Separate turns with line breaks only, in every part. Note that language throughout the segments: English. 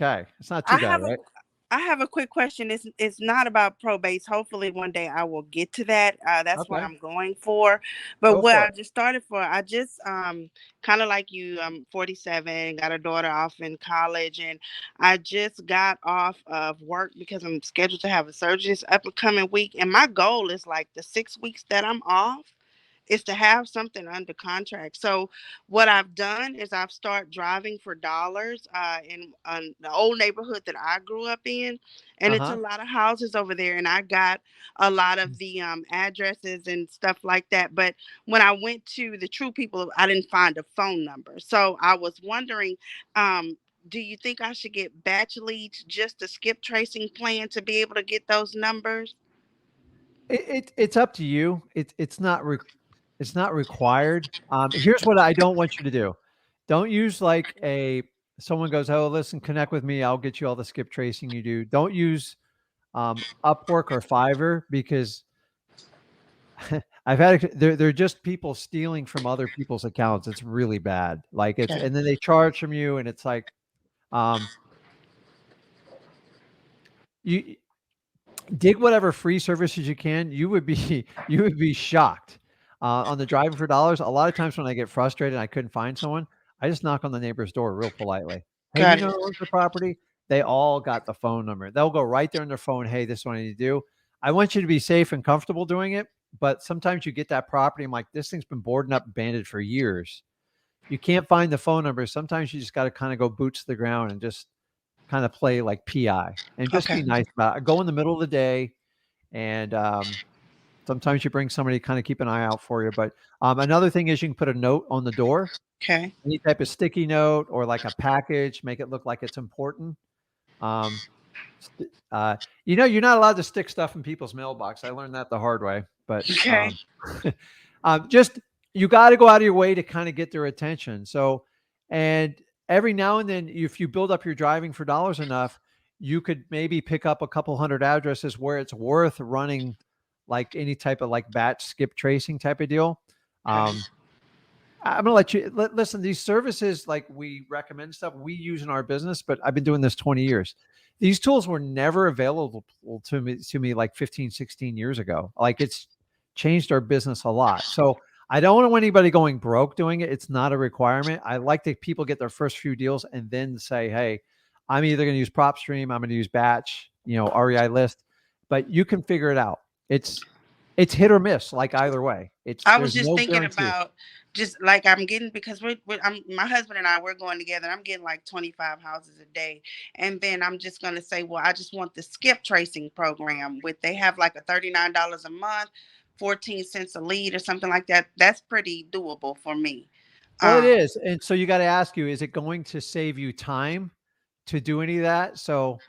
Okay. It's not too
I
bad,
have a
right?
I have a quick question. It's not about probates. Hopefully, one day I will get to that. That's what
Okay.
I'm going for. But
Go
what
for
I
it.
just started for, I just kind of like you. I'm 47, got a daughter off in college, and I just got off of work because I'm scheduled to have a surgery this upcoming week. And my goal is like the 6 weeks that I'm off is to have something under contract. So what I've done is I've started driving for dollars in the old neighborhood that I grew up in, and it's a
Uh-huh.
lot of houses over there. And I got a lot of the addresses and stuff like that. But when I went to the True People, I didn't find a phone number. So I was wondering. Do you think I should get batch leads, just a skip tracing plan to be able to get those numbers?
It's up to you. It's not required. Here's what I don't want you to do. Don't use like a someone goes, "Oh, listen, connect with me. I'll get you all the skip tracing you do." Don't use Upwork or Fiverr because they're just people stealing from other people's accounts. It's really bad. Like it's
Okay.
and then they charge from you and it's like um you dig whatever free services you can. You would be you would be shocked. On the driving for dollars, a lot of times when I get frustrated and I couldn't find someone, I just knock on the neighbor's door real politely. "Hey, you
Got
know
it.
who owns the property?" They all got the phone number. They'll go right there on their phone, "Hey, this is what I need to do." I want you to be safe and comfortable doing it, but sometimes you get that property, I'm like, "This thing's been boarded up, abandoned for years." You can't find the phone number. Sometimes you just gotta kinda go boots to the ground and just kinda play like PI and just
Okay.
be nice about it. Go in the middle of the day and, sometimes you bring somebody to kinda keep an eye out for you, but, another thing is you can put a note on the door,
Okay.
any type of sticky note or like a package, make it look like it's important. Um, you're not allowed to stick stuff in people's mailbox. I learned that the hard way, but,
Okay.
just you gotta go out of your way to kinda get their attention. So and every now and then, if you build up your driving for dollars enough, you could maybe pick up a couple hundred addresses where it's worth running, like, any type of, like, batch skip tracing type of deal.
Okay.
Um, I'm gonna let you listen, these services, like, we recommend stuff we use in our business, but I've been doing this 20 years. These tools were never available to me like 15, 16 years ago. Like, it's changed our business a lot. So, I don't want anybody going broke doing it. It's not a requirement. I like that people get their first few deals and then say, "Hey, I'm either gonna use PropStream, I'm gonna use batch, REI list," but you can figure it out. It's hit or miss, like either way.
I was
There's
just
no
thinking
guarantee.
about just like I'm getting because my husband and I we're going together. I'm getting like 25 houses a day, and then I'm just gonna say, well, I just want the skip tracing program with they have like a $39 a month, 14 cents a lead or something like that. That's pretty doable for me.
Well, it
Um,
is, and so you gotta ask you, is it going to save you time to do any of that? So,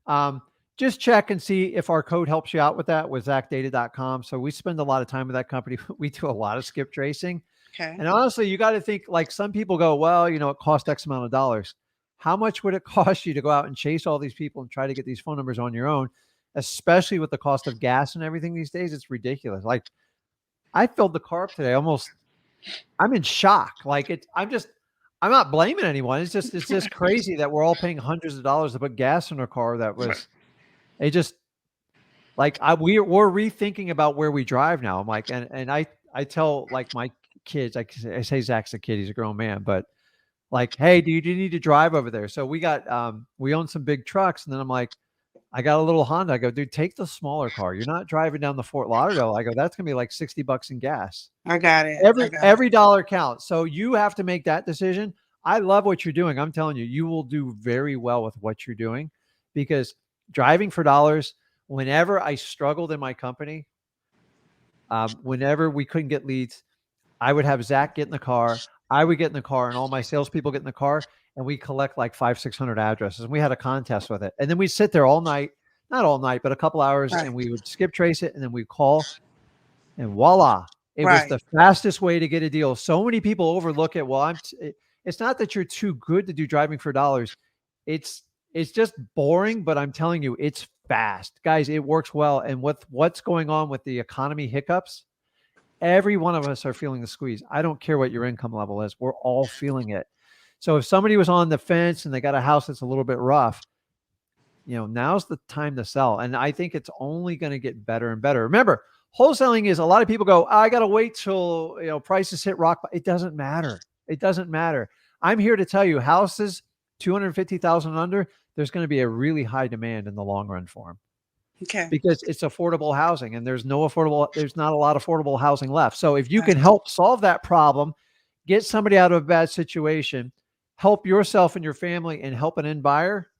um, just check and see if our code helps you out with that with zachdata.com. So we spend a lot of time with that company. We do a lot of skip tracing.
okay,
And honestly, you gotta think like some people go, "Well, it costs X amount of dollars." How much would it cost you to go out and chase all these people and try to get these phone numbers on your own? Especially with the cost of gas and everything these days, it's ridiculous. Like, I filled the car up today almost I'm in shock. Like I'm not blaming anyone. It's just crazy that we're all paying hundreds of dollars to put gas in our car that was it just like we're rethinking about where we drive now. I'm like, and I tell like my kids, I say Zach's a kid, he's a grown man, but like, hey, do you need to drive over there? So we own some big trucks, and then I'm like, I got a little Honda. I go, dude, take the smaller car. You're not driving down the Fort Lauderdale. I go, that's gonna be like $60 in gas.
I got it. I
Every
got it.
every dollar counts. So you have to make that decision. I love what you're doing. I'm telling you, you will do very well with what you're doing because driving for dollars, whenever I struggled in my company, whenever we couldn't get leads, I would have Zach get in the car. I would get in the car, and all my salespeople get in the car, and we collect like 600 addresses. And we had a contest with it. And then we sit there all night, not all night, but a couple hours, and
Right.
we would skip trace it, and then we call and voila, it was
Right.
the fastest way to get a deal. So many people overlook it. Well, it's not that you're too good to do driving for dollars. It's it's just boring, but I'm telling you, it's fast. Guys, it works well. And with what's going on with the economy hiccups, every one of us are feeling the squeeze. I don't care what your income level is. We're all feeling it. So if somebody was on the fence and they got a house that's a little bit rough, now's the time to sell. And I think it's only going to get better and better. Remember, wholesaling is a lot of people go, I got to wait till, prices hit rock. It doesn't matter. It doesn't matter. I'm here to tell you houses 250,000 under, there's going to be a really high demand in the long run for them
Okay.
because it's affordable housing and there's not a lot of affordable housing left. So if you
Right.
can help solve that problem, get somebody out of a bad situation, help yourself and your family and help an end buyer,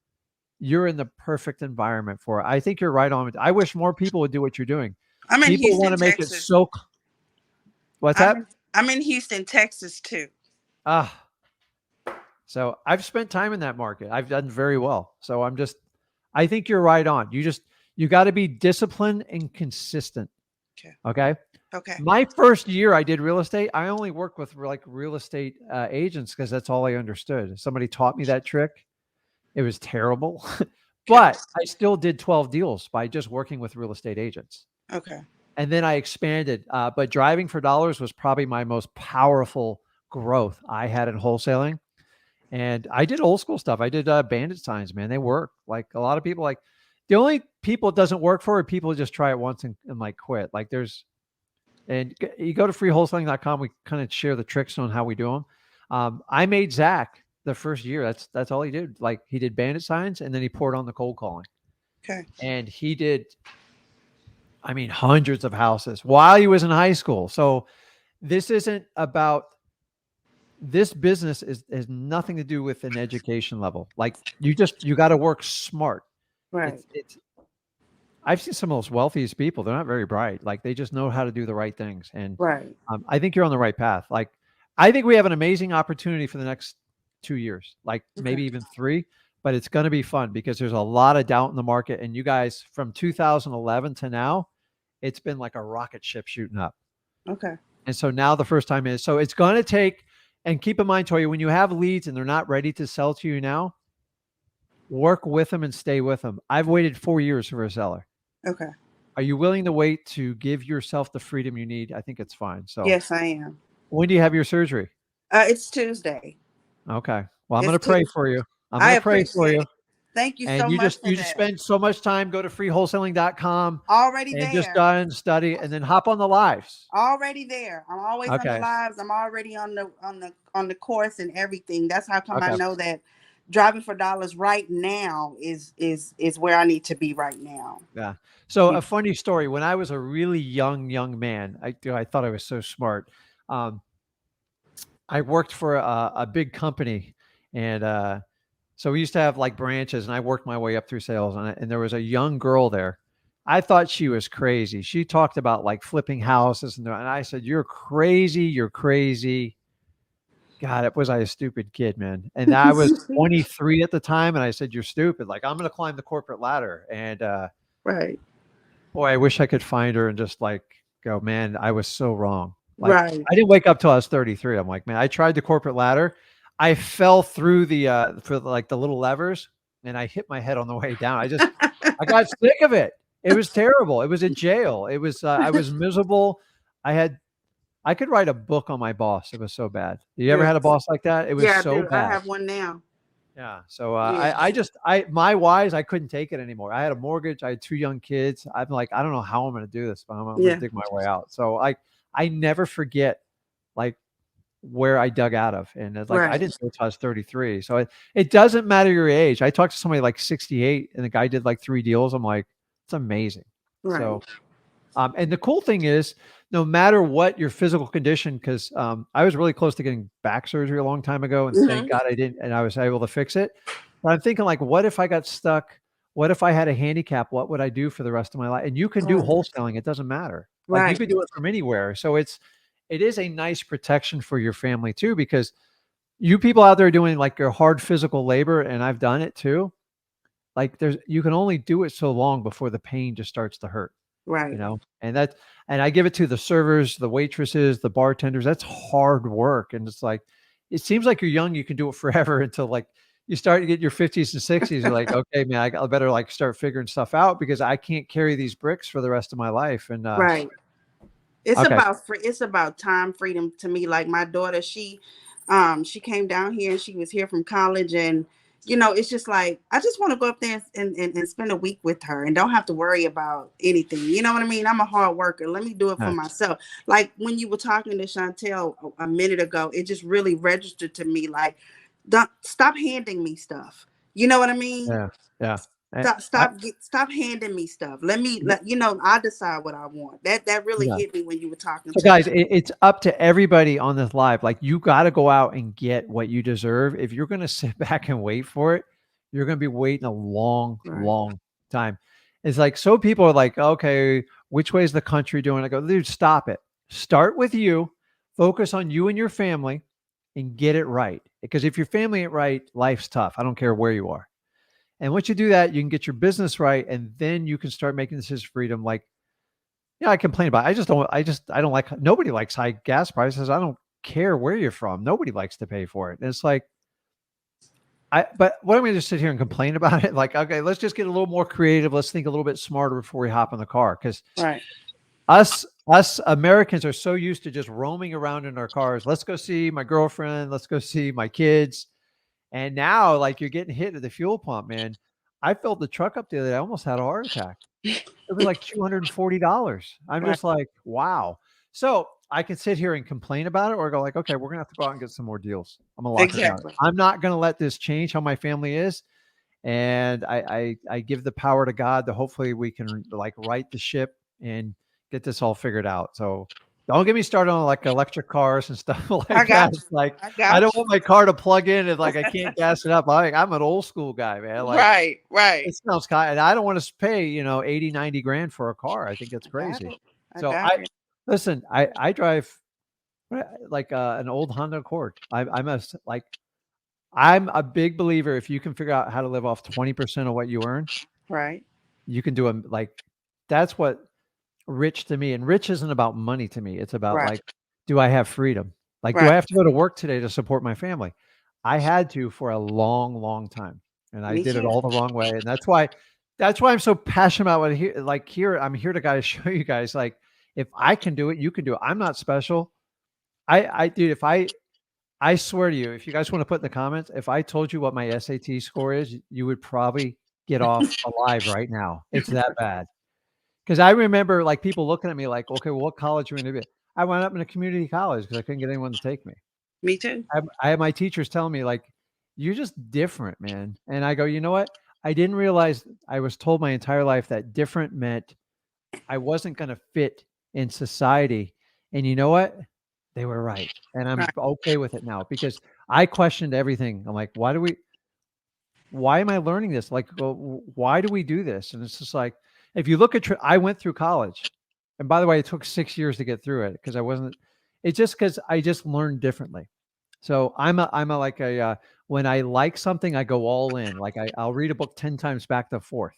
you're in the perfect environment for it. I think you're right on. I wish more people would do what you're doing.
I'm in
People want
Houston,
to make it
Texas.
so. What's
I'm
that?
in, I'm in Houston, Texas too.
Ah, so I've spent time in that market. I've done very well. So I think you're right on. You got to be disciplined and consistent.
Okay.
Okay.
Okay.
My first year I did real estate, I only worked with like real estate agents because that's all I understood. Somebody taught me that trick. It was terrible,
Okay.
but I still did 12 deals by just working with real estate agents.
Okay.
And then I expanded. But driving for dollars was probably my most powerful growth I had in wholesaling. And I did old school stuff. I did bandit signs, man. They work. Like a lot of people, like the only people it doesn't work for are people who just try it once and like quit. Like and you go to freewholesaling.com. We kind of share the tricks on how we do them. I made Zach the first year. That's all he did. Like he did bandit signs and then he poured on the cold calling.
Okay.
And he did, I mean, hundreds of houses while he was in high school. So this isn't about this business has nothing to do with an education level. Like you got to work smart.
Right.
It's I've seen some of those wealthiest people. They're not very bright. Like they just know how to do the right things. And
Right.
I think you're on the right path. Like I think we have an amazing opportunity for the next 2 years, like
Okay.
maybe even 3. But it's going to be fun because there's a lot of doubt in the market. And you guys, from 2011 to now, it's been like a rocket ship shooting up.
Okay.
And so now the first time is so it's going to take. And keep in mind, Toya, when you have leads and they're not ready to sell to you now, work with them and stay with them. I've waited 4 years for a seller.
Okay.
Are you willing to wait to give yourself the freedom you need? I think it's fine. So
Yes, I am.
when do you have your surgery?
It's Tuesday.
Okay. Well, I'm going
It's
to pray
Tuesday.
for you. I'm going
I
to pray for
appreciate
you.
it. Thank you
And
so
you
much
just
for
you just
that.
spend so much time, go to freewholesaling.com
Already
and just
there.
study and then hop on the lives.
Already there. I'm always on the
Okay.
lives. I'm already on the course and everything. That's how come I
Okay.
know that driving for dollars right now is where I need to be right now.
Yeah. So
Yeah.
a funny story. When I was a really young man, I thought I was so smart. Um, I worked for a big company, and so we used to have like branches, and I worked my way up through sales, and there was a young girl there. I thought she was crazy. She talked about like flipping houses, and I said, "You're crazy. You're crazy." God, was I a stupid kid, man? And I was 23 at the time, and I said, "You're stupid. Like I'm going to climb the corporate ladder." And
Right.
boy, I wish I could find her and just like go, man, I was so wrong. Like
Right.
I didn't wake up till I was 33. I'm like, man, I tried the corporate ladder. I fell through for like the little levers and I hit my head on the way down. I got sick of it. It was terrible. It was a jail. It was I was miserable. I could write a book on my boss. It was so bad. You ever had a
Yes.
boss like that? It was
Yeah, I
so
do. I
bad.
have one now.
Yeah. So
Yes.
my whys, I couldn't take it anymore. I had a mortgage. I had 2 young kids. I'm like, I don't know how I'm going to do this, but I'm going to
Yeah.
dig my way out. So I never forget like where I dug out of. And it's like, I
Right.
didn't do it till I was 33. So it doesn't matter your age. I talked to somebody like 68 and the guy did like 3 deals. I'm like, it's amazing.
Right.
So and the cool thing is, no matter what your physical condition, because I was really close to getting back surgery a long time ago, and thank
Hmm.
God I didn't, and I was able to fix it. But I'm thinking, like, what if I got stuck? What if I had a handicap? What would I do for the rest of my life? And you can do
Right.
wholesaling; it doesn't matter. Like you
Right.
could do it from anywhere. So it is a nice protection for your family too, because you people out there doing like your hard physical labor, and I've done it too. Like you can only do it so long before the pain just starts to hurt.
Right.
And I give it to the servers, the waitresses, the bartenders. That's hard work. And it's like, it seems like you're young, you can do it forever until like you start to get your 50s and 60s. You're like, okay, man, I better like start figuring stuff out because I can't carry these bricks for the rest of my life. And
Right. It's
okay.
about free. It's about time freedom to me. Like my daughter, she She came down here and she was here from college, and it's just like I just want to go up there and spend a week with her and don't have to worry about anything. You know what I mean? I'm a hard worker. Let me do it for
Nice.
myself. Like when you were talking to Chantel a minute ago, it just really registered to me. Like, don't stop handing me stuff. You know what I mean?
Yeah. Yeah. And
Stop handing me stuff. I decide what I want. That really
yeah.
hit me when you were talking
So
to
guys, it's up to everybody on this live. Like you got to go out and get what you deserve. If you're going to sit back and wait for it, you're going to be waiting a long,
right.
long time. It's like, so people are like, okay, which way is the country doing? I go, dude, stop it. Start with you, focus on you and your family and get it right. Because if your family ain't right, life's tough. I don't care where you are. And once you do that, you can get your business right. And then you can start making decisions for freedom. Like, yeah, I complain about it. I don't like, nobody likes high gas prices. I don't care where you're from. Nobody likes to pay for it. And it's like, but what am I going to just sit here and complain about it? Like, okay, let's just get a little more creative. Let's think a little bit smarter before we hop in the car. Cause
Right.
us Americans are so used to just roaming around in our cars. Let's go see my girlfriend. Let's go see my kids. And now like you're getting hit at the fuel pump, man. I filled the truck up the other day. I almost had a heart attack. It was like $240. I'm
Right.
just like, wow. So I can sit here and complain about it or go like, okay, we're gonna have to go out and get some more deals. I'm gonna lock it down.
Exactly.
I'm not gonna let this change how my family is. And I give the power to God to hopefully we can like right the ship and get this all figured out. So don't get me started on like electric cars and stuff
I
like that.
got you.
It's like
I
I
got
don't
you.
want my car to plug in and like I can't gas it up. I'm an old school guy, man. Like
Right. Right.
it sounds kind and I don't want to pay, 80, 90 grand for a car. I think that's
I got
crazy.
it. I
So
got it.
listen, I drive like an old Honda Accord. I'm a big believer. If you can figure out how to live off 20% of what you earn,
Right.
you can do them like, that's what rich to me, and rich isn't about money to me. It's about
Right.
like, do I have freedom? Like, do
Right.
I have to go to work today to support my family? I had to for a long, long time, and I
Me
did it
too.
all the wrong way. And that's why I'm so passionate about what here. Like here, I'm here to guys show you guys like if I can do it, you can do it. I'm not special. Dude, if I swear to you, if you guys want to put in the comments, if I told you what my SAT score is, you would probably get off alive right now. It's that bad. Because I remember like people looking at me like, okay, well, what college are you going to be? I went up in a community college because I couldn't get anyone to take me.
Me too.
I had my teachers telling me like, you're just different, man. And I go, you know what? I didn't realize I was told my entire life that different meant I wasn't going to fit in society. And you know what? They were right. And I'm
Right.
okay with it now because I questioned everything. I'm like, why am I learning this? Like, well, why do we do this? And it's just like, if you look at, I went through college. And by the way, it took 6 years to get through it because it's just because I just learned differently. So I'm a like when I like something, I go all in. Like I'll read a book 10 times back to forth.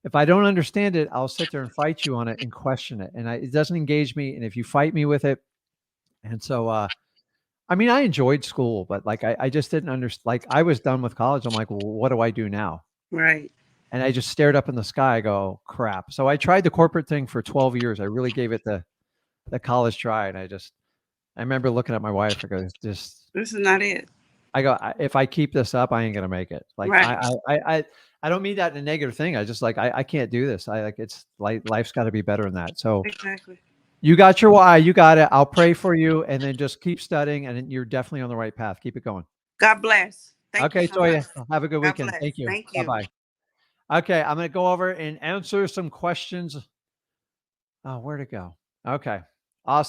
If I don't understand it, I'll sit there and fight you on it and question it. And it doesn't engage me. And if you fight me with it, and so, I mean, I enjoyed school, but like I just didn't understand. Like I was done with college. I'm like, well, what do I do now?
Right.
And I just stared up in the sky. I go, crap. So I tried the corporate thing for 12 years. I really gave it the college try. And I remember looking at my wife. I go, just,
This is not it.
I go, if I keep this up, I ain't gonna make it. Like
Right.
I don't mean that in a negative thing. I just like I can't do this. I like it's like life's got to be better than that. So
Exactly.
you got your why, you got it. I'll pray for you, and then just keep studying, and you're definitely on the right path. Keep it going.
God bless. Thank you
Okay,
so much.
Toya, have a good
God
weekend.
bless.
Thank you.
Thank
Bye
you.
bye. Okay, I'm gonna go over and answer some questions. Oh, where'd it go? Okay, awesome.